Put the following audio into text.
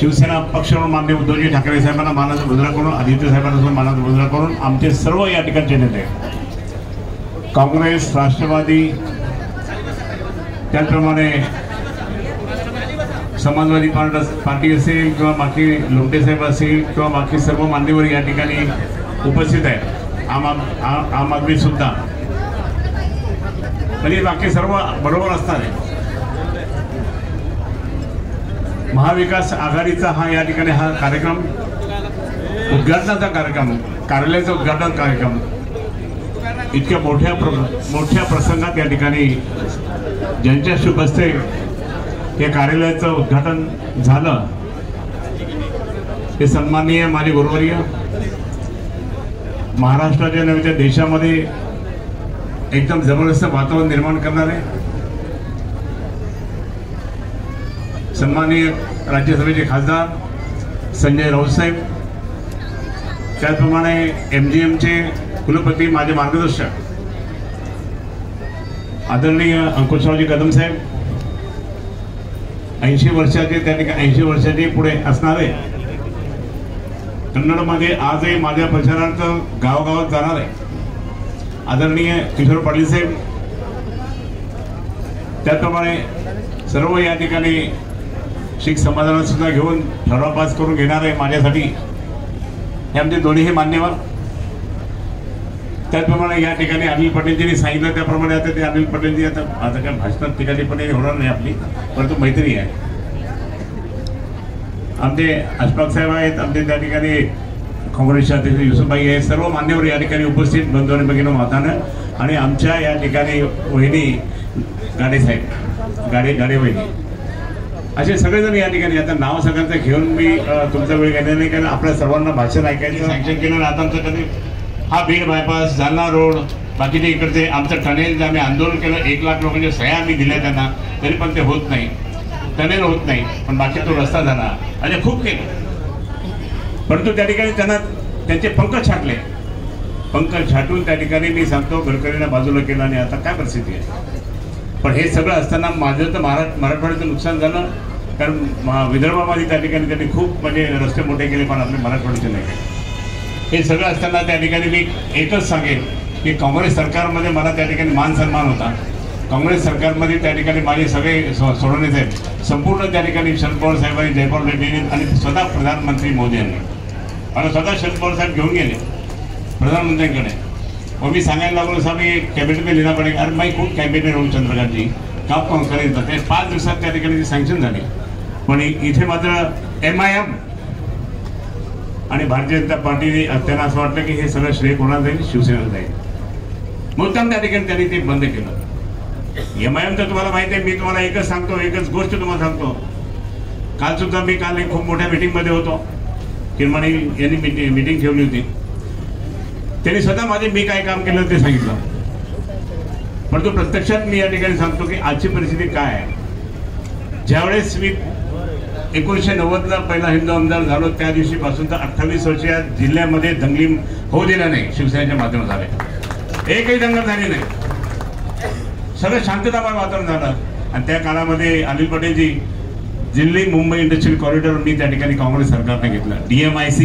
शिवसेना पक्ष म्हणून माननीय उद्धवजी ठाकरे साहेबांना मानाचा मुजरा करून, आदित्य साहेबांना मानाचा मुजरा करून आमचे सर्व या ठिकाणचे नेते, काँग्रेस, राष्ट्रवादी, त्याचप्रमाणे समाजवादी पार्टी असेल किंवा बाकी लोंढे साहेब असेल किंवा बाकी सर्व मान्यवर या ठिकाणी उपस्थित आहेत, आम आदमी सुद्धा, म्हणजे बाकी सर्व बरोबर असणार आहे. महाविकास आघाडीचा हा या ठिकाणी हा कार्यक्रम, उद्घाटनाचा कार्यक्रम, कार्यालयाचा उद्घाटन कार्यक्रम इतक्या मोठ्या प्रसंगात या ठिकाणी ज्यांच्या शुभ हस्ते या कार्यालयाचं उद्घाटन झालं ते सन्माननीय माझे गुरुवर्य, महाराष्ट्राच्या नव्हे तर देशामध्ये एकदम जबरदस्त वातावरण निर्माण करणारे सन्माननीय राज्यसभेचे खासदार संजय राऊत साहेब, त्याचप्रमाणे MGMचे कुलपती, माझे मार्गदर्शक आदरणीय अंकुशरावजी कदम साहेब, 80 वर्षाचे त्या ठिकाणी 80 वर्षाचे पुढे असणारे, कन्नडमध्ये आजही माझ्या प्रचारार्थ गावगावात जाणार आहे आदरणीय किशोर पाटील साहेब, त्याचप्रमाणे सर्व या ठिकाणी शीख समाजाला सुद्धा घेऊन ठराव पास करून घेणार आहे माझ्यासाठी हे आमचे दोन्हीही मान्यवर. त्याचप्रमाणे या ठिकाणी अनिल पटेलजींनी सांगितलं त्याप्रमाणे आता ते अनिल पटेलजी आता काय भाषणात ठिकाणी होणार नाही आपली, परंतु मैत्री आहे. आमचे अशफाक साहेब आहेत, आमचे त्या ठिकाणी काँग्रेसचे अध्यक्ष युसुफभाई आहेत, सर्व मान्यवर या ठिकाणी उपस्थित बंधू आणि भगिनी मातानं, आणि आमच्या या ठिकाणी वहिनी गाडे साहेब, गाडे वहिनी, असे सगळेजण या ठिकाणी. आता नाव सगळ्यांचं घेऊन मी तुमचा वेळ घेणार नाही, कारण आपल्या सर्वांना भाषण ऐकायचं सँक्शन केलं. आता आमचं कधी हा बीड बायपास, जालना रोड, बाकीचे इकडचे आमचं टनेल आम्ही आंदोलन केलं, 1 लाख लोकांच्या सह्या आम्ही दिल्या त्यांना, तरी पण ते होत नाही, टनेल होत नाही, पण बाकी तो रस्ता झाला आणि खूप केलं. परंतु त्या ठिकाणी त्यांना त्यांचे पंख छाटले, पंख छाटून त्या ठिकाणी मी सांगतो गडकरींना बाजूला केलं, आणि आता काय परिस्थिती आहे. पण हे सगळं असताना माझं तर मराठवाड्याचं नुकसान झालं, कारण विदर्भामध्ये त्या ठिकाणी त्यांनी खूप म्हणजे रस्ते मोठे केले, पण आपले मराठवाड्याचे नाही केले. हे सगळं असताना त्या ठिकाणी मी एकच सांगेन की काँग्रेस सरकारमध्ये मला त्या ठिकाणी मान सन्मान होता. काँग्रेस सरकारमध्ये त्या ठिकाणी माझे सगळे सोडवणे साहेब, संपूर्ण त्या ठिकाणी शरद पवार साहेबांनी, जयपाल रेड्डींनी आणि स्वतः प्रधानमंत्री मोदी यांनी मला स्वतः शरद पवार साहेब घेऊन गेले प्रधानमंत्र्यांकडे. मग मी सांगायला लागलो असं मी कॅबिनेट में लिहिला पडेल, अरे मैं खूप कॅबिनेट में राहून चंद्रकांत जी काम कोण करेल, ते 5 दिवसात त्या ठिकाणी सँक्शन झाली. पण इथे मात्र MIM आणि भारतीय जनता पार्टीने त्यांना असं वाटलं की हे सगळं श्रेय कोणाला जाईल, शिवसेनेला जाईल. मुद्दाम त्या ठिकाणी त्यांनी ते बंद केलं. MIM तर तुम्हाला माहिती आहे, मी तुम्हाला एकच सांगतो, एकच गोष्ट तुम्हाला सांगतो. काल सुद्धा मी एक खूप मोठ्या मीटिंगमध्ये होतो, किरमाणी यांनी मीटिंग ठेवली होती. त्यांनी स्वतः मी काय काम केलं ते सांगितलं, परंतु प्रत्यक्षात मी या ठिकाणी सांगतो की आजची परिस्थिती काय आहे. ज्यावेळेस मी 1990ला पहिला हिंदू आमदार झालो, त्या दिवशीपासून तर 28 वर्ष या जिल्ह्यामध्ये दंगली होऊ दिल्या नाही. शिवसेनेच्या माध्यमात झाले, एकही दंगल झाली नाही, सगळं शांततामय वातावरण झालं. आणि त्या काळामध्ये अनिल पटेलजी दिल्ली मुंबई इंडस्ट्रियल कॉरिडॉर मी त्या ठिकाणी काँग्रेस सरकारने घेतलं, DMIC.